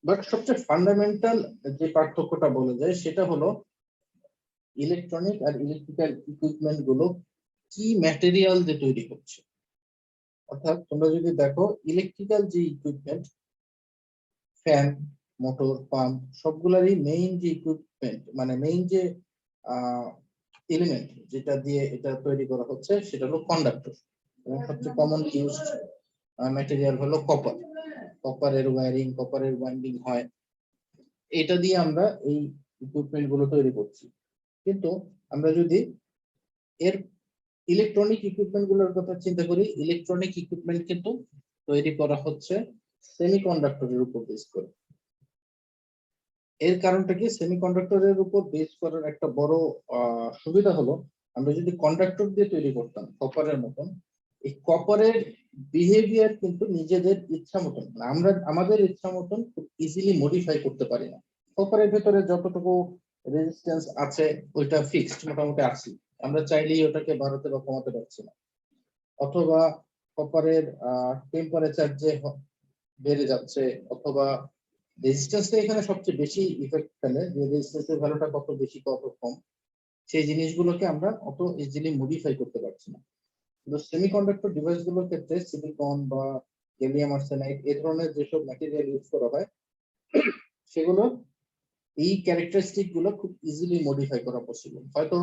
But সবচেয়ে fundamental যে পার্থক্যটা বলা যায় সেটা হলো ইলেকট্রনিক আর ইলেকট্রিক্যাল ইকুইপমেন্ট গুলো কি ম্যাটেরিয়াল দিয়ে তৈরি হচ্ছে। অর্থাৎ তোমরা যদি দেখো ইলেকট্রিক্যাল যে ইকুইপমেন্ট, ফ্যান, মোটর, পাম্প, সবগুলারই মেইন যে ইকুইপমেন্ট মানে মেইন যে এলিমেন্ট যেটা দিয়ে এটা তৈরি করা হচ্ছে সেটা হলো কন্ডাক্টর। এবং সবচেয়ে কমন ইউজড ম্যাটেরিয়াল হলো কপার। কপারের ওয়্যারিং, কপারের ওয়াইন্ডিং হয়, এটা দিয়ে আমরা এই ইকুইপমেন্ট গুলো তৈরি করছি। কিন্তু আমরা যদি এর ইলেকট্রনিক ইকুইপমেন্ট গুলোর কথা চিন্তা করি, ইলেকট্রনিক ইকুইপমেন্ট কিন্তু তৈরি করা হচ্ছে সেমিকন্ডাক্টরের উপর বেস করে। এর কারণটা কি, সেমিকন্ডাক্টরের উপর বেস করার একটা বড় সুবিধা হলো আমরা যদি কন্ডাক্টর দিয়ে তৈরি করতাম কপারের মতন, এই কপারের বিহেভিয়ার কিন্তু নিজেদের ইচ্ছা মতন, আমরা আমাদের ইচ্ছা মতন খুব ইজিলি মডিফাই করতে পারি না। কপারের ভেতরে যতটুকু রেজিস্ট্যান্স আছে ওইটা ফিক্সড মোটামুটি আছে, আমরা চাইলেই ওটাকে বাড়াতে বা কমাতে পারছি না। অথবা কপারের টেম্পারেচার যে বেড়ে যাচ্ছে, অথবা রেজিস্ট্যান্সটা এখানে সবচেয়ে বেশি ইফেক্ট ফেলে, যে রেজিস্ট্যান্সের ভ্যালুটা কত বেশি কত কম, সেই জিনিসগুলোকে আমরা অত ইজিলি মডিফাই করতে পারছি না। কিন্তু সেমিকন্ডাক্টর ডিভাইস গুলোর ক্ষেত্রে সিলিকন বা গ্যালিয়াম আর্সেনাইড এই ধরনের যেসব ম্যাটেরিয়াল ইউজ করা হয় সেগুলো এই ক্যারেক্টারিস্টিক গুলো খুব ইজিলি মডিফাই করা পসিবল। হয়তো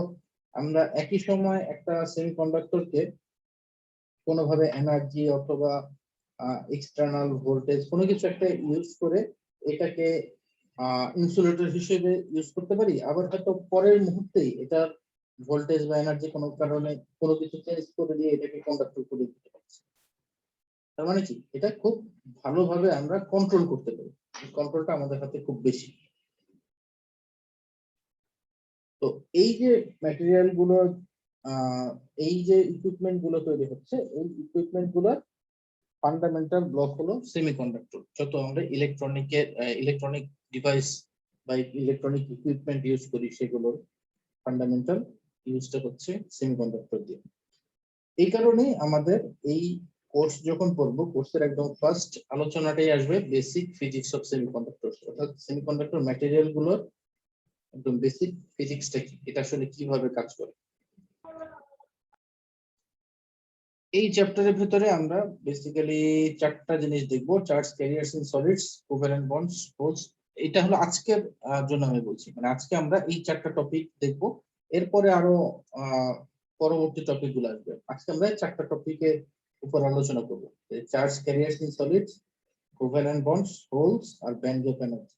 আমরা একই সময় একটা সেমিকন্ডাক্টরকে কোনোভাবে এনার্জি অথবা এক্সটার্নাল ভোল্টেজ কোনো কিছু একটা ইউজ করে এটাকে ইনসুলেটর হিসেবে ইউজ করতে পারি, আবার হয়তো পরের মুহূর্তেই এটার ভোল্টেজ বা এনার্জি কোনো কারণে কোনো কিছু চেঞ্জ করে দিয়ে এটাকে কন্ডাক্টর করে দিতে পারছি। তার মানে কি, এটা খুব ভালোভাবে আমরা কন্ট্রোল করতে পারি, কন্ট্রোলটা আমাদের হাতে খুব বেশি। তো এই যে ম্যাটেরিয়াল গুলো, এই যে ইকুইপমেন্ট গুলো তৈরি হচ্ছে, এই ইকুইপমেন্ট গুলোর ফান্ডামেন্টাল ব্লক হলো সেমিকন্ডাক্টর। যত আমরা ইলেকট্রনিক ডিভাইস বা ইলেকট্রনিক ইকুইপমেন্ট ইউজ করি সেগুলোর ফান্ডামেন্টাল ইউজটা হচ্ছে সেমিকন্ডাক্টর দিয়ে। এই কারণে আমাদের এই কোর্স যখন পড়বো, কোর্সের একদম ফার্স্ট আলোচনাটাই আসবে বেসিক ফিজিক্স অফ সেমিকন্ডাক্টর, অর্থাৎ সেমিকন্ডাক্টর ম্যাটেরিয়াল গুলোর একদম বেসিক ফিজিক্সটা কি, এটা আসলে কিভাবে কাজ করে। এই চ্যাপ্টারের ভিতরে আমরা বেসিক্যালি চারটা জিনিস দেখবো: charge carriers in solids, covalent bonds, holes. এটা হলো আজকের জন্য আমি বলছি, মানে আজকে আমরা এই চারটা টপিক দেখবো। এরপরে আরো পরবর্তী টপিক গুলো আসবে। আজকে আমরা চারটা টপিকের উপর আলোচনা করবো: charge carriers in solids, covalent bonds, holes আর ব্যান্ড গ্যাপ এনার্জি।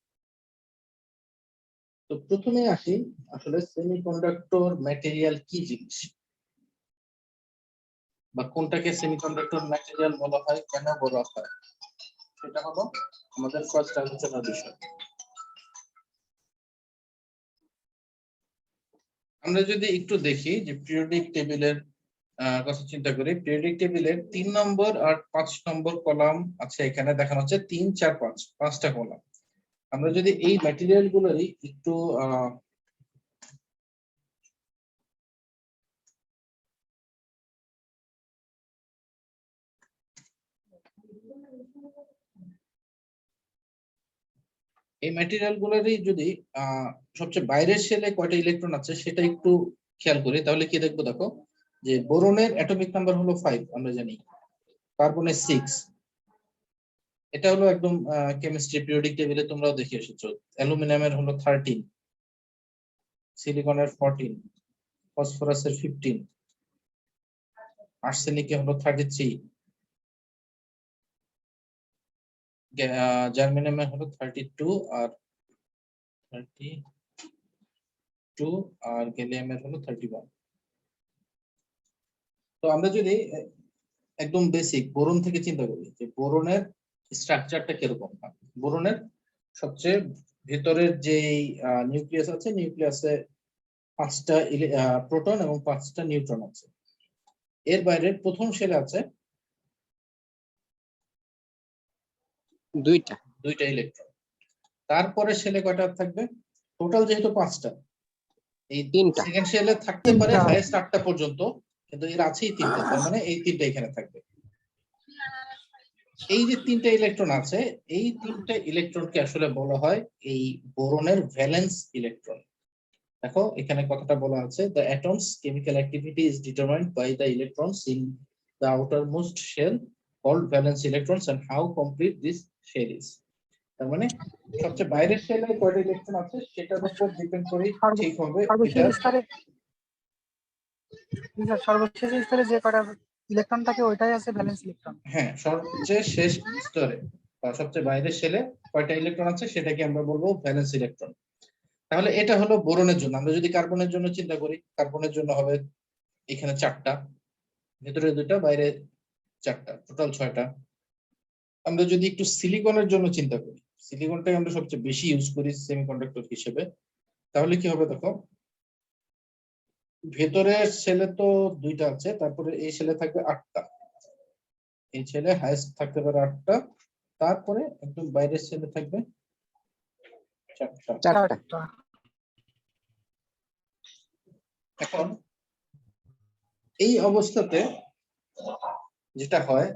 তো প্রথমে আসি আসলে সেমিকন্ডাক্টর ম্যাটেরিয়াল কি জিনিস, বা কোনটাকে সেমিকন্ডাক্টর ম্যাটেরিয়াল বলা হয়, কেন বলা হয়, সেটা হলো আমাদের ফার্স্ট আলোচনার বিষয়। আমরা যদি একটু দেখি যে পিরিয়ডিক টেবিলের কথা চিন্তা করি, পিরিয়ডিক টেবিলের 3 নম্বর আর 5 নম্বর কলাম আছে, এখানে দেখানো হচ্ছে 3, 4, 5 পাঁচটা কলাম। আমরা যদি এই ম্যাটেরিয়াল গুলোরই একটু এই ম্যাটেরিয়াল গুলোরই যদি সবচেয়ে বাইরের শেলে কয়টা ইলেকট্রন আছে সেটা একটু খেয়াল করি, তাহলে কি দেখবো, দেখো যে বোরনের অ্যাটমিক নাম্বার হলো 5, আমরা জানি। কার্বনের 6, এটা হলো একদম কেমিস্ট্রি পিরিয়ডিক টেবিলে তোমরাও দেখে এসেছো। অ্যালুমিনিয়ামের হলো 13, সিলিকনের 14, ফসফরাসের 15, আর্সেনিকে হলো 33, জার্মেনিয়ামের হলো 32 আর 32 আর গ্যালিয়ামের হলো 31। তো আমরা যদি একদম বেসিক বোরন থেকে চিন্তা করি যে বোরনের স্ট্রাকচারটা কিরকম, বোরনের সবচেয়ে ভেতরের যে নিউক্লিয়াস আছে, নিউক্লিয়াসে 5টা প্রোটন এবং 5টা নিউট্রন আছে। এর বাইরে প্রথম শেলে আছে দুইটা ইলেকট্রন। তারপরে শেলে কয়টা থাকবে টোটাল, যেহেতু 5টা, এই সেকেন্ড শেলে থাকতে পারে হাইয়েস্ট 8টা পর্যন্ত, কিন্তু এর আছেই 3টা, তার মানে এই 3টা এখানে থাকবে। এই যে তিনটা ইলেকট্রন আছে, এই তিনটা ইলেকট্রনকে আসলে বলা হয় এই বোরনের ভ্যালেন্স ইলেকট্রন। দেখো এখানে কথাটা বলা আছে, the atom's chemical activity is determined by the electrons in the outermost shell called valence electrons and how complete this shell is। তার মানে সবচেয়ে বাইরের শেলে কয়টা ইলেকট্রন আছে সেটার উপর ডিপেন্ড করে ঠিক হবে এটা। সর্বশেষ স্তরে যে কটা ইলেকট্রন থাকে ওইটাই আছে ভ্যালেন্স ইলেকট্রন। হ্যাঁ, সবচেয়ে শেষ স্তরে বা সবচেয়ে বাইরের শেলে কয়টা ইলেকট্রন আছে সেটাকে আমরা বলবো ভ্যালেন্স ইলেকট্রন। তাহলে এটা হলো বোরনের জন্য। আমরা যদি কার্বনের জন্য চিন্তা করি, কার্বনের জন্য হবে এখানে 4টা, ভেতরে 2টা, বাইরে 4টা, টোটাল 6টা। আমরা যদি একটু সিলিকনের জন্য চিন্তা করি, সিলিকনটাই আমরা সবচেয়ে বেশি ইউজ করি সেমিকন্ডাক্টর হিসেবে, তাহলে কি হবে দেখো, ভেতরের সেলে তো 2টা আছে, তারপরে এই সেলে থাকবে 8টা, এই সেলে হাইয়েস্ট থাকতে পারে 8টা, তারপরে একদম বাইরের সেলে থাকবে 4টা। এখন এই অবস্থাতে যেটা হয়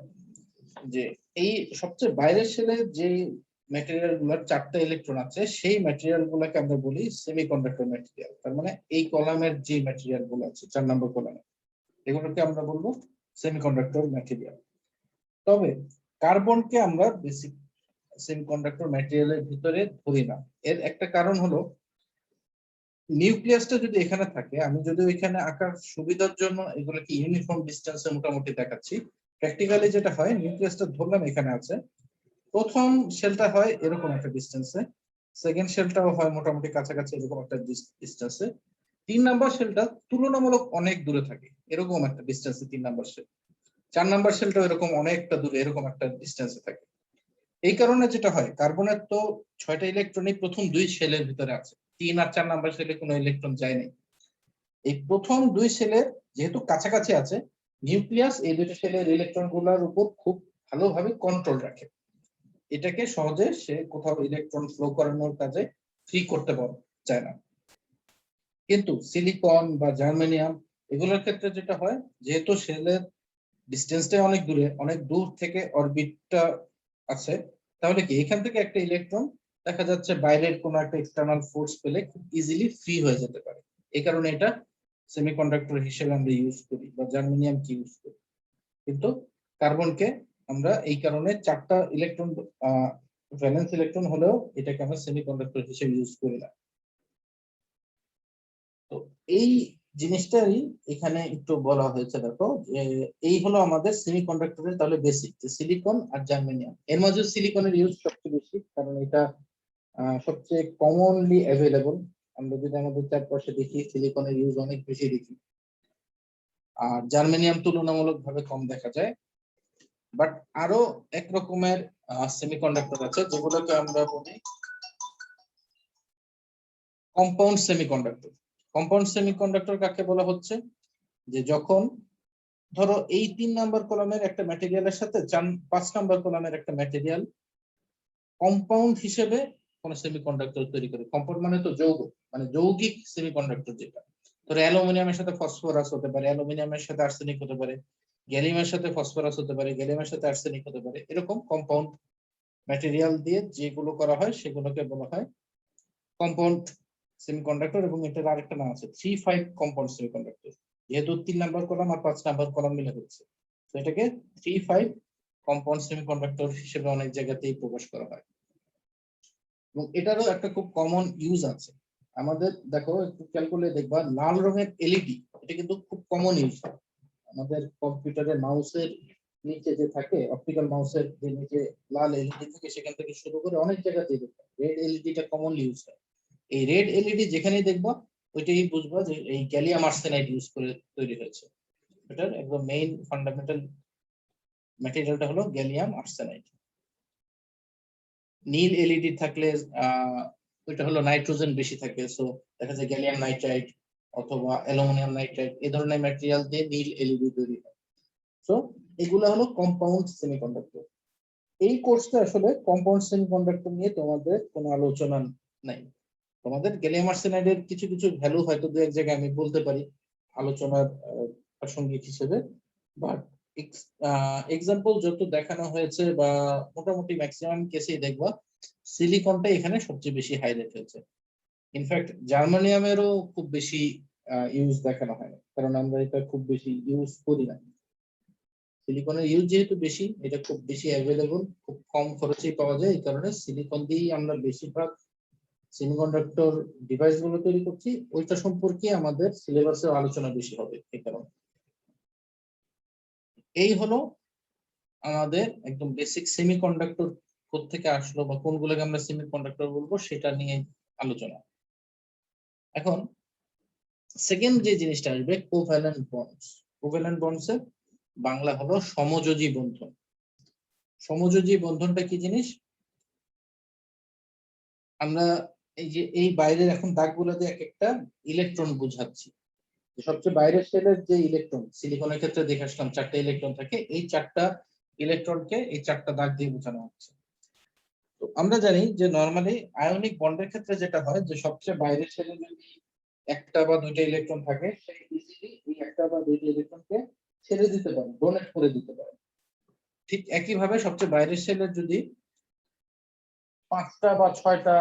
যে এই সবচেয়ে বাইরের সেলে যে ম্যাটেরিয়াল গুলার 4টা ইলেকট্রন আছে সেই ম্যাটেরিয়াল গুলাকে আমরা বলি সেমিকন্ডাক্টর ম্যাটেরিয়াল। তার মানে এই কলামের যে ম্যাটেরিয়াল গুলো আছে 4 নম্বর কলামে, এগুলোকে আমরা বলবো সেমিকন্ডাক্টর ম্যাটেরিয়াল। তবে কার্বনকে আমরা বেসিক সেমিকন্ডাক্টর ম্যাটেরিয়ালের ভিতরে ধরি না। এর একটা কারণ হলো নিউক্লিয়াসটা যদি এখানে থাকে, আমি যদি ওইখানে আঁকার সুবিধার জন্য এগুলোকে ইউনিফর্ম ডিসটেন্সে মোটামুটি দেখাচ্ছি, প্র্যাকটিক্যালি যেটা হয় নিউক্লিয়াসটা ধরলাম এখানে আছে, প্রথম শেলটা হয় এরকম একটা ডিসটেন্সে, সেকেন্ড শেলটাও হয় মোটামুটি কাছাকাছি এরকম একটা ডিসটেন্সে, 3 নাম্বার শেলটা তুলনামূলক অনেক দূরে থাকে এরকম একটা ডিসটেন্সে 3 নাম্বার শেল, 4 নাম্বার শেলটা এরকম অনেকটা দূরে এরকম একটা ডিসটেন্সে থাকে। এই কারণে যেটা হয়, কার্বনের তো 6টা ইলেকট্রনই প্রথম 2 শেলের ভিতরে আছে, 3 আর 4 নাম্বার শেলে কোনো ইলেকট্রন যায় নাই। এই প্রথম 2 শেলের যেহেতু কাছাকাছি আছে, নিউক্লিয়াস এই 2টা শেলের ইলেকট্রন গুলোর উপর খুব ভালোভাবে কন্ট্রোল রাখে, এটাকে সহজে সে কোথাও ইলেকট্রন ফ্লো করানোর কাজে ফ্রি করতে চায় না। কিন্তু সিলিকন বা জার্মেনিয়াম এগুলোর ক্ষেত্রে যেটা হয়, যেহেতু শেলের ডিসটেন্সটা অনেক দূরে, অনেক দূর থেকে অরবিটটা আছে, তাহলে কি এখান থেকে একটা ইলেকট্রন দেখা যাচ্ছে বাইরের কোনো একটা এক্সটার্নাল ফোর্স পেলে খুব ইজিলি ফ্রি হয়ে যেতে পারে। এই কারণে এটা সেমিকন্ডাক্টর হিসেবে আমরা ইউজ করি বা জার্মেনিয়ামকে ইউজ করি। কিন্তু কার্বনকে আমরা এই কারণে 4টা ইলেকট্রন ভ্যালেন্স ইলেকট্রন হলেও এটাকে আমরা সেমিকন্ডাক্টর হিসেবে ইউজ করি না। তো এই জিনিসটাই এখানে একটু বলা হয়েছে, দেখো যে এই হলো আমাদের সেমিকন্ডাক্টরের তাহলে বেসিক, যে সিলিকন আর জার্মেনিয়াম। এর মাঝে সিলিকনের ইউজ সবচেয়ে বেশি, কারণ এটা সবচেয়ে কমনলি অ্যাভেলেবল। আমরা যদি আমাদের চারপাশে দেখি সিলিকনের ইউজ অনেক বেশি দেখি, আর জার্মেনিয়াম তুলনামূলকভাবে কম দেখা যায়। বাট আরো এক রকমের সেমিকন্ডাক্টর আছে যেগুলোকে আমরা বলি কম্পাউন্ড সেমিকন্ডাক্টর। কম্পাউন্ড সেমিকন্ডাক্টর কাকে বলা হচ্ছে, যে যখন ধরো এই 3 নাম্বার কলামের একটা ম্যাটেরিয়ালের সাথে 5 নাম্বার কলামের একটা ম্যাটেরিয়াল কম্পাউন্ড হিসেবে কোন সেমিকন্ডাক্টর তৈরি করে। কম্পাউন্ড মানে তো যৌগ, মানে যৌগিক সেমিকন্ডাক্টর, যেটা ধরো অ্যালুমিনিয়ামের সাথে ফসফরাস হতে পারে, অ্যালুমিনিয়ামের সাথে আর্সেনিক হতে পারে, গ্যালিয়ামের সাথে ফসফরাস হতে পারে, গ্যালিয়ামের সাথে আর্সেনিক হতে পারে, এরকম কম্পাউন্ড ম্যাটেরিয়াল দিয়ে যেগুলো করা হয় সেগুলোকে বলা হয় কম্পাউন্ড সেমিকন্ডাক্টর। এবং এটার আরেকটা নাম আছে 3-5 কম্পাউন্ড সেমিকন্ডাক্টর, যেহেতু 3 নাম্বার কলাম আর 5 নাম্বার কলাম মিলে হচ্ছে, তো এটাকে 3-5 কম্পাউন্ড সেমিকন্ডাক্টর হিসেবে অনেক জায়গাতেই প্রকাশ করা হয়। এবং এটারও একটা খুব কমন ইউজ আছে আমাদের। দেখো একটু খেয়াল করলে দেখবা লাল রঙের এলইডি, এটা কিন্তু খুব কমন ইউজ আমাদের কম্পিউটারের মাউসের নিচে যে থাকে, অপটিক্যাল মাউসের যে নিচে লাল এলইডি থাকে, সেখান থেকে শুরু করে অনেক জায়গাতেই দেখবা রেড এলইডিটা কমনলি ইউজ হয়। এই রেড এলইডি যেখানেই দেখবা ওইটাই বুঝবা যে এই গ্যালিয়াম আর্সেনাইড ইউজ করে তৈরি হয়েছে। এটার একদম মেইন ফান্ডামেন্টাল ম্যাটেরিয়ালটা হলো গ্যালিয়াম আর্সেনাইড। নীল এলইডি থাকলে ওইটা হলো নাইট্রোজেন বেশি থাকে, সো দেখা যায় গ্যালিয়াম নাইট্রাইড অথবা অ্যালুমিনিয়াম নাইট্রাইড এই ধরনের ম্যাটেরিয়াল দিয়ে নীল এলইডি তৈরি হয়। সো এগুলো হলো কম্পাউন্ড সেমিকন্ডাক্টর। এই কোর্সটা আসলে কম্পাউন্ড সেমিকন্ডাক্টর নিয়ে তোমাদের কোনো আলোচনা নাই। তোমাদের গ্যালিয়াম আর্সেনাইডের কিছু কিছু ভ্যালু হয়তো দু এক জায়গায় আমি বলতে পারি আলোচনার প্রাসঙ্গিক হিসেবে, বাট এক্সাম্পল যত দেখানো হয়েছে বা মোটামুটি ম্যাক্সিমাম কেসেই দেখবা সিলিকনটা এখানে সবচেয়ে বেশি হাইলাইট হয়েছে। ইনফ্যাক্ট জার্মানিয়ামেরও খুব বেশি ইউজ দেখানো হয় না, কারণ আমরা এটা খুব বেশি ইউজ করি না। সিলিকনের ইউজ যেহেতু বেশি, এটা খুব বেশি অ্যাভেলেবল, খুব কম খরচেই পাওয়া যায়, এই কারণে সিলিকন দিয়েই আমরা বেশিরভাগ সেমিকন্ডাক্টর ডিভাইস গুলো তৈরি করছি। ওইটা সম্পর্কে আমাদের সিলেবাসে আলোচনা বেশি হবে এই কারণে। এই হলো আমাদের একদম বেসিক সেমিকন্ডাক্টর কোত্থেকে আসলো বা কোনগুলোকে আমরা সেমিকন্ডাক্টর বলবো সেটা নিয়ে আলোচনা। এখন সেকেন্ড যে জিনিসটা আসবে কোভ্যালেন্ট বন্ডস। কোভ্যালেন্ট বন্ডস এর বাংলা হলো সমযোজী বন্ধন। সমযোজী বন্ধনটা কি জিনিস? আমরা এই যে এই বাইরের এখন দাগগুলোতে এক একটা ইলেকট্রন বুঝাচ্ছি। সবচেয়ে বাইরের শেলের যে ইলেকট্রন, সিলিকনের ক্ষেত্রে দেখে আসলাম 4টা ইলেকট্রন থাকে, এই 4টা ইলেকট্রনকে এই 4টা দাগ দিয়ে বোঝানো হচ্ছে। তো আমরা জানি যে নরমালি আয়নিক বন্ডের ক্ষেত্রে যেটা হয় যে সবচেয়ে বাইরের শেলে যদি একটা বা দুইটা ইলেকট্রন থাকে, সে ইজিলি এই একটা বা দুইটা ইলেকট্রনকে ছেড়ে দিতে পারে, ডোনেট করে দিতে পারে। ঠিক একইভাবে সবচেয়ে বাইরের শেলের যদি 5টা বা 6টা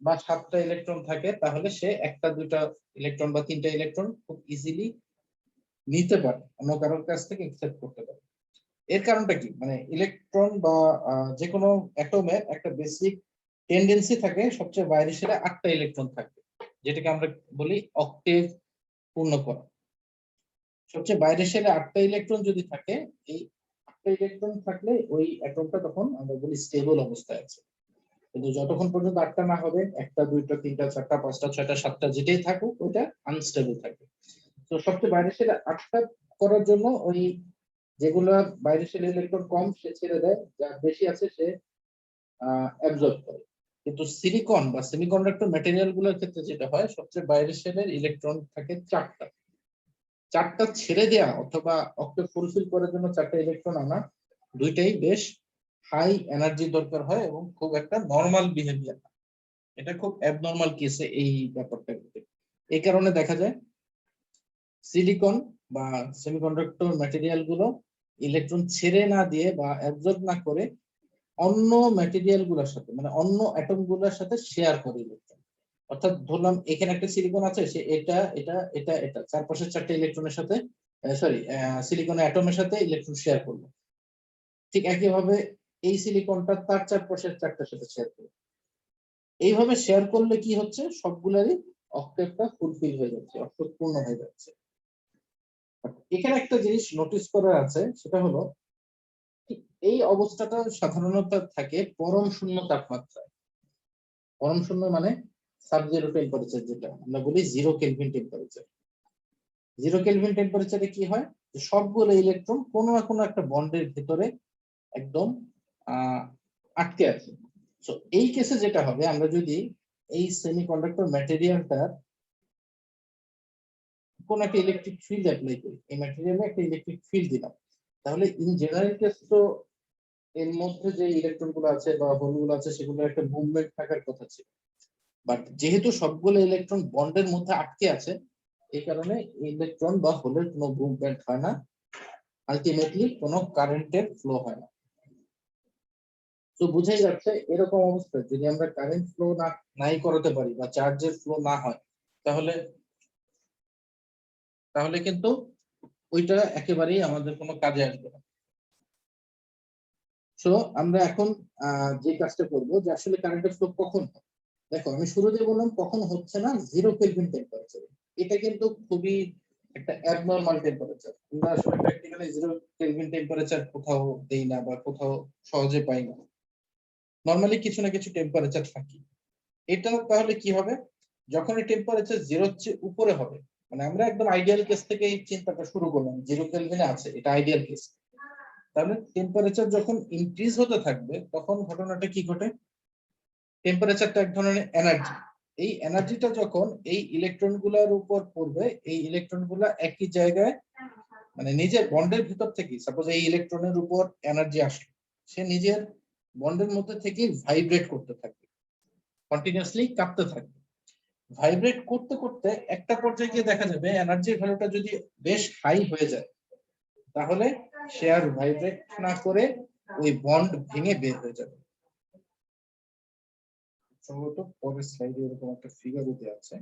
বা 7টা ইলেকট্রন থাকে, তাহলে সে একটা দুইটা ইলেকট্রন বা 3টা ইলেকট্রন খুব ইজিলি নিতে পারে, অন্য কারোর কাছ থেকে একসেপ্ট করতে পারে। এর কারণটা কি? মানে ইলেকট্রন বা যে কোনো অ্যাটমের একটা বেসিক টেন্ডেন্সি থাকে সবচেয়ে বাইরের শেলে 8টা ইলেকট্রন থাকবে, যেটাকে আমরা বলি অক্টেভ পূর্ণ করা। সবচেয়ে বাইরের শেলে 8টা ইলেকট্রন যদি থাকে, এই 8টা ইলেকট্রন থাকলে ওই অ্যাটমটা তখন আমরা বলি স্টেবল অবস্থায় আছে। কিন্তু যতক্ষণ পর্যন্ত 8টা না হবে, 1টা 2টা 3টা 4টা 5টা 6টা 7টা যেটাই থাকুক, ওইটা আনস্টেবল থাকবে। তো সবচেয়ে বাইরের শেলে 8টা করার জন্য ওই যেগুলো বাইরের শেলে ইলেকট্রন কম সে ছেড়ে দেয়, যা বেশি আছে সে অ্যাবজর্ব করে। কিন্তু সিলিকন বা সেমিকন্ডাক্টর ম্যাটেরিয়াল গুলোর ক্ষেত্রে যেটা হয়, সবচেয়ে বাইরের শেলের ইলেকট্রন থাকে 4টা। 4টা ছেড়ে দেওয়া অথবা অক্টেভ ফুলফিল করার জন্য 4টা ইলেকট্রন আনা, দুইটাই বেশ হাই এনার্জি দরকার হয় এবং খুব একটা নর্মাল বিহেভিয়ার। এটা খুব অ্যাবনর্মাল কেসে এই ব্যাপারটা ঘটে। এই কারণে দেখা যায় সিলিকন বা সেমিকন্ডাক্টর ম্যাটেরিয়াল গুলো ইলেকট্রন ছেড়ে না দিয়ে বা অ্যাবজর্ব না করে অন্য ম্যাটেরিয়াল গুলোর সাথে, মানে অন্য অ্যাটম গুলোর সাথে শেয়ার করে ইলেকট্রন। অর্থাৎ ধরলাম এখানে একটা সিলিকন আছে, সে এটা এটা এটা এটা চারপাশের 4টা ইলেকট্রনের সাথে সিলিকনের অ্যাটমের সাথে ইলেকট্রন শেয়ার করলো। ঠিক একইভাবে এই সিলিকনটা তার চারপাশের 4টার সাথে শেয়ার করলো। এইভাবে শেয়ার করলে কি হচ্ছে, সবগুলারই অক্টেভটা ফুলফিল হয়ে যাচ্ছে, অক্টেভ পূর্ণ হয়ে যাচ্ছে। এখানে একটা জিনিস নোটিস করার আছে, সেটা হলো এই অবস্থাটা সাধারণত থাকে পরম শূন্য তাপমাত্রায়। পরম শূন্য মানে সাব জিরো টেম্পারেচার, যেটা আমরা বলি 0 কেলভিন টেম্পারেচার। 0 কেলভিন টেম্পারেচারে কি হয়, যে সবগুলো ইলেকট্রন কোনো না কোনো একটা বন্ডের ভিতরে একদম আটকে আছে। তো এই কেসে যেটা হবে, আমরা যদি এই সেমিকন্ডাক্টর ম্যাটেরিয়ালটার কোন একটা ইলেকট্রিক ফিল্ড অ্যাপ্লাই করি, এই ম্যাটেরিয়ালে একটা ইলেকট্রিক ফিল্ড দিলাম, তাহলে ইন জেনারেল কেস তো এর মধ্যে যে ইলেকট্রন গুলো আছে বা হোল গুলো আছে সেগুলোর একটা মুভমেন্ট থাকার কথা ছিল। বাট যেহেতু সবগুলো ইলেকট্রন বন্ডের মধ্যে আটকে আছে, এই কারণে ইলেকট্রন বা হোলের কোনো মুভমেন্ট হয় না, আলটিমেটলি কোনো কারেন্টের ফ্লো হয় না। তো বুঝাই যাচ্ছে এরকম অবস্থায় যদি আমরা কারেন্ট ফ্লো নাই করাতে পারি বা চার্জের ফ্লো না হয়, তাহলে তাহলে কিন্তু ওইটা একেবারেই আমাদের কোনো কাজে আসবে না। সো আমরা এখন যে কাজটা করবো, যে আসলে কারেন্টের ফ্লো কখন হয়। দেখো আমি শুরুতে বললাম কখন হচ্ছে না, 0 কেলভিন টেম্পারেচার। এটা কিন্তু খুবই একটা অ্যাবনর্মাল টেম্পারেচার। আমরা আসলে প্র্যাকটিক্যালি 0 কেলভিন টেম্পারেচার কোথাও দেই না বা কোথাও সহজে পাই না। নরমালি কিছু না কিছু টেম্পারেচার থাকে। এটা তাহলে কি হবে, যখন এই টেম্পারেচার 0 চেয়ে উপরে হবে, মানে আমরা একদম আইডিয়াল কেস থেকে এই চিন্তাটা শুরু করলাম, 0 কেলভিনে আছে, এটা আইডিয়াল কেস। তাহলে টেম্পারেচার যখন ইনক্রিজ হতে থাকবে, তখন ঘটনাটা কি ঘটে, টেম্পারেচারটা এক ধরনের এনার্জি। এই এনার্জিটা যখন এই ইলেকট্রন গুলার উপর পড়বে, এই ইলেকট্রন গুলা একই জায়গায়, মানে নিজের বন্ডের ভিতর থেকে, সাপোজ এই ইলেকট্রনের উপর এনার্জি আসলো, সে নিজের বন্ডের মধ্যে থেকে ভাইব্রেট করতে থাকবে, কন্টিনিউয়াসলি কাঁপতে থাকবে। ভাইব্রেট করতে করতে একটা পর্যায়ে গিয়ে দেখা যাবে এনার্জির ভ্যালুটা যদি বেশ হাই হয়ে যায়, তাহলে সে আর ভাইব্রেট না করে ওই বন্ড ভেঙে বের হয়ে যাবে। সম্ভবত পরের স্লাইডে এরকম একটা ফিগার দেওয়া আছে,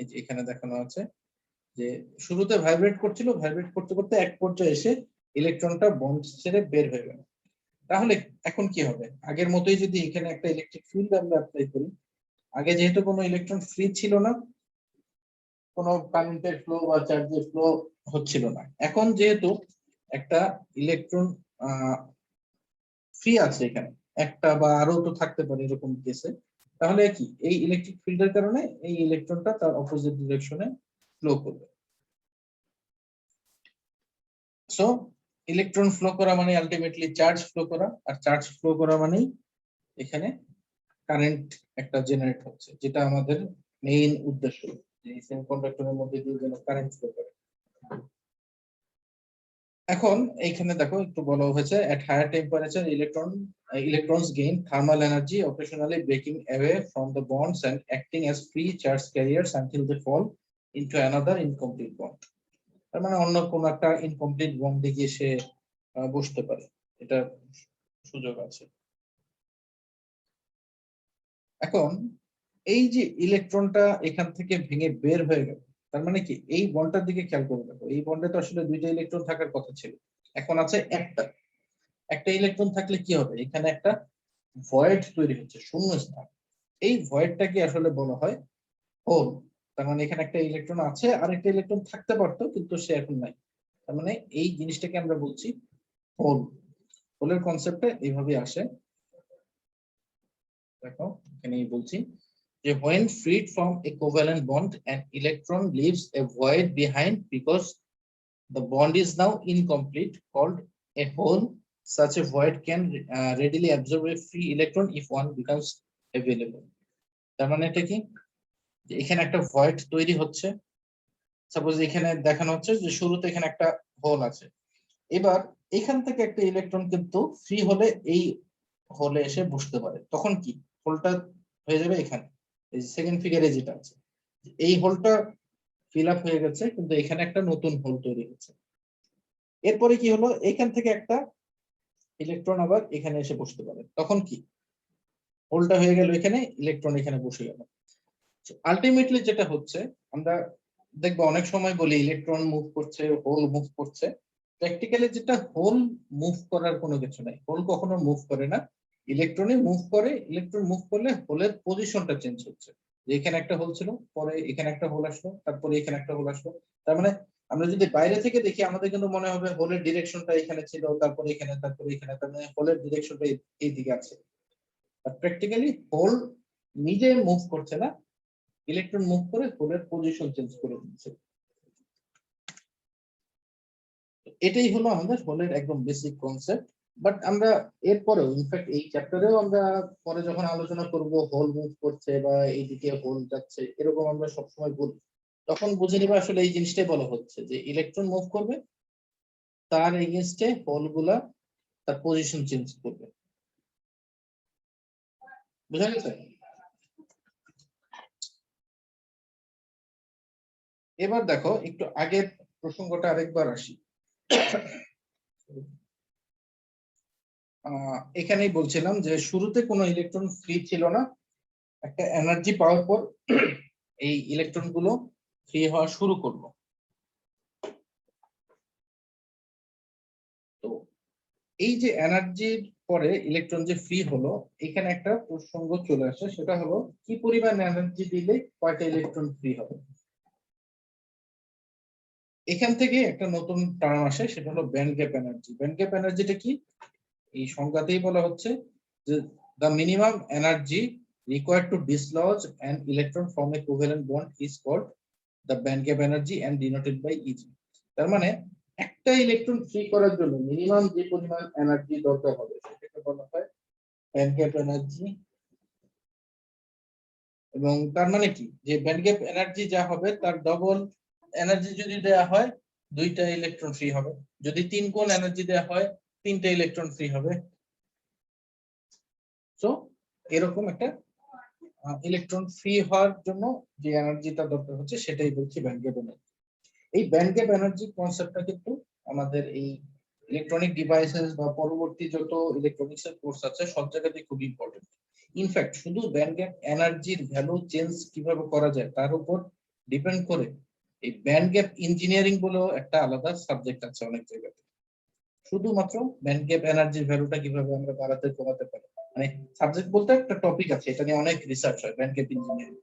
এই যে এখানে দেখানো আছে যে শুরুতে ভাইব্রেট করছিল, ভাইব্রেট করতে করতে এক পর্যায়ে এসে ইলেকট্রনটা বন্ড ছেড়ে বের হয়ে গেল। তাহলে এখন কি হবে? আগের মতোই যদি এখানে একটা ইলেকট্রিক ফিল্ড আমরা অ্যাপ্লাই করি, আগে যেহেতু কোনো ইলেকট্রন ফ্রি ছিল না, কোনো কারেন্টের ফ্লো বা চার্জের ফ্লো হচ্ছিল না, এখন যেহেতু একটা ইলেকট্রন ফ্রি আছে এখানে, একটা বা আরো তো থাকতে পারে এরকম কেসে, তাহলে কি এই ইলেকট্রিক ফিল্ডের কারণে এই ইলেকট্রনটা তার অপোজিট ডিরেকশনে ফ্লো করবে। সো ইলেকট্রন ফ্লো করা মানে আলটিমেটলি চার্জ ফ্লো করা, আর চার্জ ফ্লো করা মানেই এখানে কারেন্ট একটা জেনারেট হচ্ছে, যেটা আমাদের মেইন উদ্দেশ্য, যে সেমিকন্ডাক্টরের মধ্যে দিয়ে যেন কারেন্ট ফ্লো করে। এখন এইখানে দেখো একটু বলা হয়েছে at higher temperature electrons gain thermal energy, occasionally breaking away from the bonds and acting as free charge carriers until they fall into another incomplete bond. তার মানে অন্য কোন একটা ইনকমপ্লিট বন্ডে গিয়ে সে বসতে পারে, এটা সুযোগ আছে। এখন এই যে ইলেকট্রনটা এখান থেকে ভেঙে বের হয়ে গেল, তার মানে কি এই বন্ডটার দিকে খেয়াল করে দেখো, এই বন্ডে তো আসলে দুইটা ইলেকট্রন থাকার কথা ছিল, এখন আছে একটা। একটা ইলেকট্রন থাকলে কি হবে? এখানে একটা ভয়েড তৈরি হচ্ছে, শূন্য স্থান। এই ভয়েডটাকে আসলে বলা হয় হোল। তার মানে এখানে একটা ইলেকট্রন আছে, আর একটা ইলেকট্রন থাকতে পারতো কিন্তু সে এখন নাই, তার মানে এই জিনিসটাকে আমরা বলছি হোল। হোলের কনসেপ্টটা এইভাবে আসে, দেখো এখানেই বলছি যে when freed from a covalent bond an electron leaves a void behind because the bond is now incomplete, called a hole. Such a void can readily absorb a free electron if one becomes available. তার মানে এটা কি, যে এখানে একটা void তৈরি হচ্ছে, suppose এখানে দেখানো হচ্ছে যে শুরুতে এখানে একটা হোল আছে, এবার এখান থেকে একটা ইলেকট্রন কিন্তু ফ্রি হলে এই হোলে এসে বসতে পারে, তখন কি হোলটা হয়ে যাবে এখানে, এই সেকেন্ড ফিগারে যেটা আছে, এই হোলটা ফিল আপ হয়ে গেছে কিন্তু এখানে একটা নতুন হোল তৈরি হচ্ছে। এরপরে কি হলো, এখান থেকে একটা ইলেকট্রন আবার এখানে এসে বসতে পারে, তখন কি হোলটা হয়ে গেল এখানে, ইলেকট্রন এখানে বসে গেল। আলটিমেটলি যেটা হচ্ছে, আমরা দেখবো অনেক সময় বলি ইলেকট্রন মুভ করছে, হোল মুভ করছে, প্র্যাকটিক্যালি যেটা হোল মুভ করার কোনো কিছু নাই, হোল কখনো মুভ করে না, ইলেকট্রনই মুভ করে। ইলেকট্রন মুভ করলে হোলের পজিশনটা চেঞ্জ হচ্ছে, যে এখানে একটা হোল ছিল, পরে এখানে একটা হোল আসলো, তারপরে এখানে একটা হোল আসলো। তার মানে আমরা যদি বাইরে থেকে দেখি আমাদের কিন্তু মনে হবে হোলের ডিরেকশনটা এখানে ছিল, তারপরে এখানে, তারপরে এখানে, তার মানে হোলের ডিরেকশনটা এই দিকে আছে। আর প্র্যাকটিক্যালি হোল নিজে মুভ করছে না, ইলেকট্রন মুভ করে হোলের পজিশন চেঞ্জ করে দিচ্ছে। এটাই হলো আমাদের হোলের একদম বেসিক কনসেপ্ট। বাট আমরা এরপরেও ইনফ্যাক্ট এই চ্যাপ্টারেও আমরা পরে যখন আলোচনা করব হোল মুভ করছে বা এইদিকে হোল যাচ্ছে এরকম আমরা সবসময় বলি, তখন বুঝে নিবে আসলে এই জিনিসটাই বলা হচ্ছে যে ইলেকট্রন মুভ করবে, তার এগেইনস্টে হোল গুলা তার পজিশন চেঞ্জ করবে। বুঝা গেছে? এবার দেখো একটু আগের প্রসঙ্গটা আরেকবার আসি। এখানেই বলছিলাম যে শুরুতে কোনো ইলেকট্রন ফ্রি ছিল না, একটা এনার্জি পাওয়ার পর এই ইলেকট্রন গুলো ফ্রি হওয়া শুরু করলো। তো এই যে এনার্জির পরে ইলেকট্রন যে ফ্রি হলো, এখানে একটা প্রসঙ্গ চলে আসে, সেটা হলো কি পরিমাণ এনার্জি দিলে কয়টা ইলেকট্রন ফ্রি হবে। এখান থেকে একটা নতুন টার্ম আসে, সেটা হলো band gap energy. Band gap এনার্জিটা কি? এই সংজ্ঞাতেই বলা হচ্ছে যে the minimum energy required to dislodge an electron from a covalent bond is called the band gap energy and denoted by Eg. তার মানে একটা ইলেকট্রন ফ্রি করার জন্য মিনিমাম যে পরিমাণ এনার্জি দরকার হবে সেটাকে বলা হয় ব্যান্ড গ্যাপ এনার্জি। এবং তার মানে কি, যে ব্যান্ড গ্যাপ এনার্জি যা হবে তার ডবল এনার্জি যদি দেয়া হয় দুইটা ইলেকট্রন ফ্রি হবে, যদি 3 গুণ এনার্জি দেয়া হয় 3টা ইলেকট্রন ফ্রি হবে। সো এরকম একটা ইলেকট্রন ফ্রি হওয়ার জন্য যে এনার্জিটা দরকার হচ্ছে সেটাই বলছি ব্যান্ড গ্যাপ এনার্জি। এই ব্যান্ড গ্যাপ এনার্জি কনসেপ্টটা কিন্তু আমাদের এই ইলেকট্রনিক ডিভাইসেস বা পরবর্তী যত ইলেকট্রনিক্স এর কোর্স আছে সব জায়গাতেই খুব ইম্পর্টেন্ট। ইনফ্যাক্ট শুধু ব্যান্ড গ্যাপ এনার্জির ভ্যালু চেঞ্জ কিভাবে করা যায় তার উপর ডিপেন্ড করে এই ব্যান্ড গ্যাপ ইঞ্জিনিয়ারিং বলেও একটা আলাদা সাবজেক্ট আছে অনেক জায়গাতে। শুধুমাত্র ব্যান্ড গ্যাপ এনার্জির ভ্যালুটা কিভাবে আমরা বাড়াতে কমাতে পারি, মানে সাবজেক্ট বলতে একটা টপিক আছে, এটা নিয়ে অনেক রিসার্চ হয় ব্যান্ড গ্যাপ ইঞ্জিনিয়ারিং।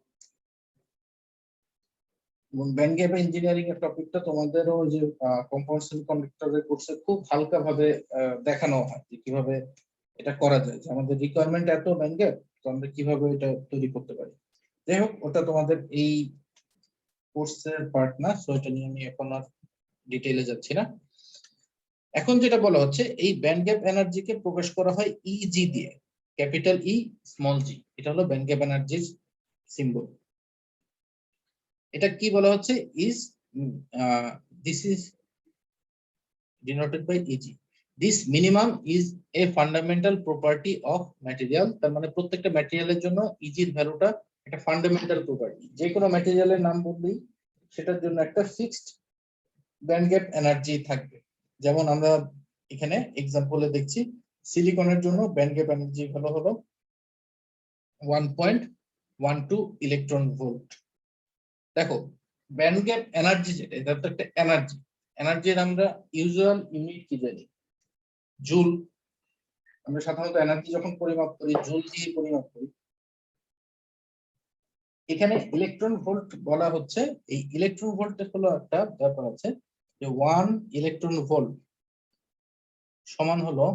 এবং ব্যান্ড গ্যাপ ইঞ্জিনিয়ারিং এর টপিকটা তোমাদেরও যে কম্পাউন্ড সেমিকন্ডাক্টরের কোর্সে খুব হালকা ভাবে দেখানো হয় যে কিভাবে এটা করা যায়, যে আমাদের রিকোয়ারমেন্ট এত ব্যান্ড গ্যাপ, তো আমরা কিভাবে এটা তৈরি করতে পারি। যাই হোক, ওটা তোমাদের এই কোর্সের পার্ট না, সো এটা নিয়ে আমি এখন আর ডিটেইলে যাচ্ছি না। এখন যেটা বলা হচ্ছে এই ব্যান্ড গ্যাপ এনার্জিকে প্রকাশ করা হয় ইজি দিয়ে, ক্যাপিটাল ই স্মল জি, এটা হলো ব্যান্ড গ্যাপ এনার্জির সিম্বল। এটা কি বলা হচ্ছে, is this is denoted by Eg, this minimum is a fundamental property of material. তার মানে প্রত্যেকটা ম্যাটেরিয়ালের জন্য ইজির ভ্যালুটা একটা ফান্ডামেন্টাল প্রপার্টি, যে কোনো ম্যাটেরিয়ালের নাম বললেই সেটার জন্য একটা ফিক্সড ব্যান্ড গ্যাপ এনার্জি থাকবে। যেমন আমরা এখানে এক্সাম্পলে দেখছি সিলিকনের জন্য ব্যান্ড গ্যাপ এনার্জি ভ্যালু হলো 1.12 ইলেকট্রন ভোল্ট। দেখো ব্যান্ড গ্যাপ এনার্জি যেটা, এটা তো একটা এনার্জি, এনার্জির আমরা ইউজুয়াল ইউনিট কি জানি, জুল। আমরা সাধারণত এনার্জি যখন পরিমাপ করি জুল দিয়ে পরিমাপ করি। এখানে ইলেকট্রন ভোল্ট বলা হচ্ছে, এই ইলেকট্রন ভোল্ট হলো একটা ব্যাপার আছে যে 1 ইলেকট্রন ভোল্ট সমান হলো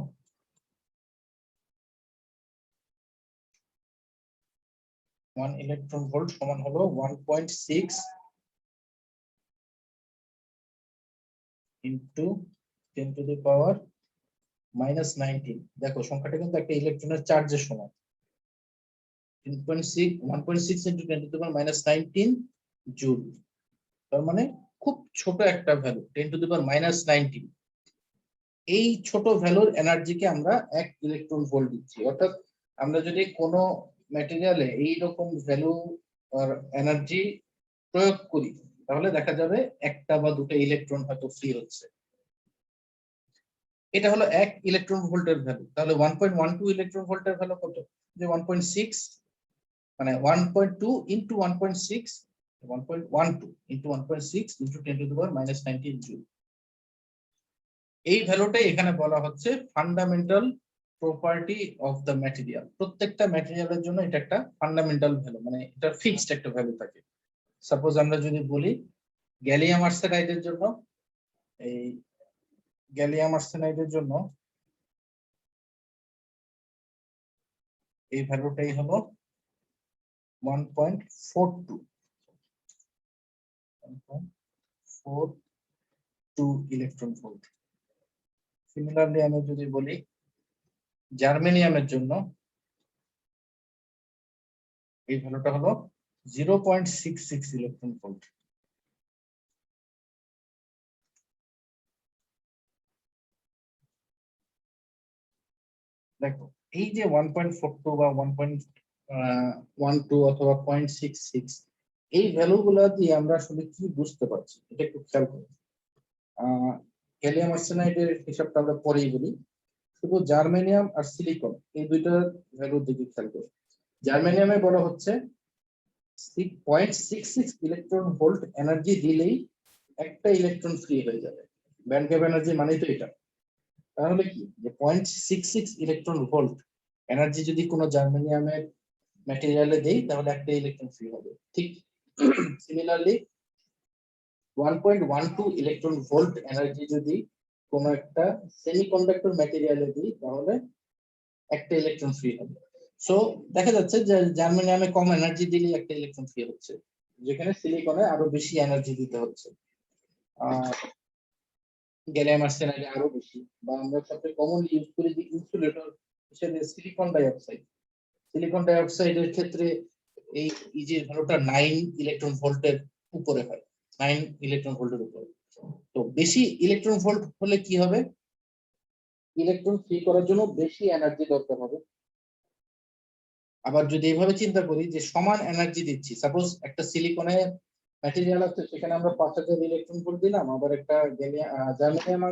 1.6 ইন্টু 10⁻⁻19। দেখো সংখ্যাটা কিন্তু একটা ইলেকট্রনের চার্জের সমান। 1.6 ইন্টু 10⁻⁻19 জুল। তার মানে খুব ছোট একটা ভ্যালু, 10⁻⁻19। এই ছোট ভ্যালুর এনার্জিকে আমরা 1 ইলেকট্রন ভোল্ট দিচ্ছি। অর্থাৎ আমরা যদি কোনো ম্যাটেরিয়ালে এইরকম ভ্যালু আর এনার্জি প্রয়োগ করি তাহলে দেখা যাবে একটা বা দুটো ইলেকট্রন হয়তো ফ্রি হচ্ছে। এটা হলো 1 ইলেকট্রন ভোল্টের ভ্যালু। তাহলে 1.12 ইলেকট্রন ভোল্টের ভ্যালু কত, যে 1.6 মানে 1.2 ইন্টু 1.6, 1.12 ইন্টু 1.6 ইন্টু 10⁻⁻19 জুল। এই ভ্যালুটাই এখানে বলা হচ্ছে fundamental property of the material. প্রত্যেকটা ম্যাটেরিয়ালের জন্য এটা একটা ফান্ডামেন্টাল ভ্যালু, মানে এটা ফিক্সড একটা ভ্যালু থাকে। সাপোজ আমরা যদি বলি গ্যালিয়াম আর্সেনাইডের জন্য, এই গ্যালিয়াম আর্সেনাইডের জন্য এই ভ্যালুটাই হলো 1.42 ইলেকট্রন ভোল্ট। সিমিলারলি আমি যদি বলি জার্মেনিয়ামের জন্য এই ভ্যালুটা হলো 0.66 ইলেকট্রন ভোল্ট। দেখো এই যে 1.42 বা 1.12 অথবা 0.66, এই ভ্যালু গুলা দিয়ে আমরা আসলে কি বুঝতে পারছি এটা একটু খেয়াল করি। গ্যালিয়াম আর্সেনাইডের হিসাবটা আমরা পরেই বলি, শুধু জার্মেনিয়াম আর সিলিকন এই দুইটার ভ্যালুর দিকে খেয়াল করি। জার্মেনিয়ামে বলা হচ্ছে 0.66 ইলেকট্রন ভোল্ট এনার্জি দিলেই একটা ইলেকট্রন ফ্রি হয়ে যাবে। ব্যান্ড গ্যাপ এনার্জি মানে তো এটা। তাহলে কি যে 0.66 ইলেকট্রন ভোল্ট এনার্জি যদি কোনো জার্মেনিয়ামের ম্যাটেরিয়ালে দেই তাহলে একটা ইলেকট্রন ফ্রি হবে। ঠিক সিমিলারলি 1.12 ইলেকট্রন ভোল্ট এনার্জি যদি কোনো একটা সেমিকন্ডাক্টর ম্যাটেরিয়ালে দিই তাহলে একটা ইলেকট্রন ফ্রি হবে। সো দেখা যাচ্ছে যে জার্মেনিয়ামে কম এনার্জি দিলে একটা ইলেকট্রন ফ্রি হচ্ছে, যেখানে সিলিকনে আরো বেশি এনার্জি দিতে হচ্ছে। গ্যালিয়াম আর্সেনাইডে আরো বেশি, বা আমরা সবচেয়ে কমন ইউজ করি যে ইনসুলেটর হিসেবে সিলিকন ডাইঅক্সাইড। সিলিকন ডাইঅক্সাইডের ক্ষেত্রে এই ইজির ভ্যালুটা 9 ইলেকট্রন ভোল্টের উপরে হয়, 9 ইলেকট্রন ভোল্টের উপরে। তো বেশি ইলেকট্রন ভোল্ট হলে কি হবে, ইলেকট্রন ফ্রি করার জন্য বেশি এনার্জি দরকার হবে। আবার যদি এইভাবে চিন্তা করি যে সমান এনার্জি দিচ্ছি, সাপোজ একটা সিলিকনে ম্যাটেরিয়াল আছে সেখানে আমরা 5000 ইলেকট্রন ভোল্ট দিলাম, আবার একটা জার্মেনিয়াম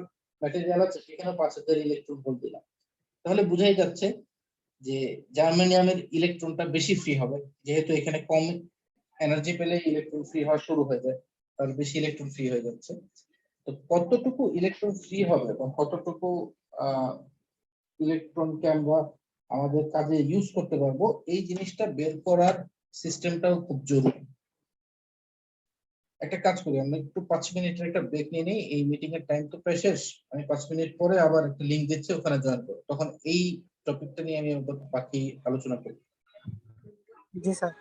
ম্যাটেরিয়াল আছে সেখানে 5000 ইলেকট্রন ভোল্ট দিলাম, তাহলে বোঝাই যাচ্ছে যে জার্মেনিয়ামের ইলেকট্রনটা বেশি ফ্রি হবে, যেহেতু এখানে কম এনার্জি পেলে ইলেকট্রন ফ্রি হওয়া শুরু হয়ে যায়, তাহলে বেশি ইলেকট্রন ফ্রি হয়ে যাচ্ছে। তো কতটুকু ইলেকট্রন ফ্রি হবে বা কতটুকু ইলেকট্রনকে আমরা আমাদের কাজে ইউজ করতে পারবো, এই জিনিসটা বের করার সিস্টেমটাও খুব জরুরি। একটা কাজ করি, আমরা একটু 5 মিনিটের একটা ব্রেক নিয়ে নিই, এই মিটিং এর টাইম তো প্রায় শেষ, আমি 5 মিনিট পরে আবার একটা লিংক দিচ্ছি, ওখানে জয়েন করো, তখন এই টপিকটা নিয়ে আমি বাকি আলোচনা করি। জি স্যার।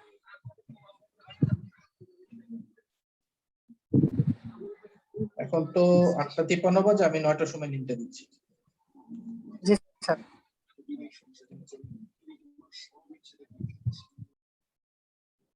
এখন তো 8:53 বাজে, আমি 9টার সময় লিংকটা দিচ্ছি। জি স্যার।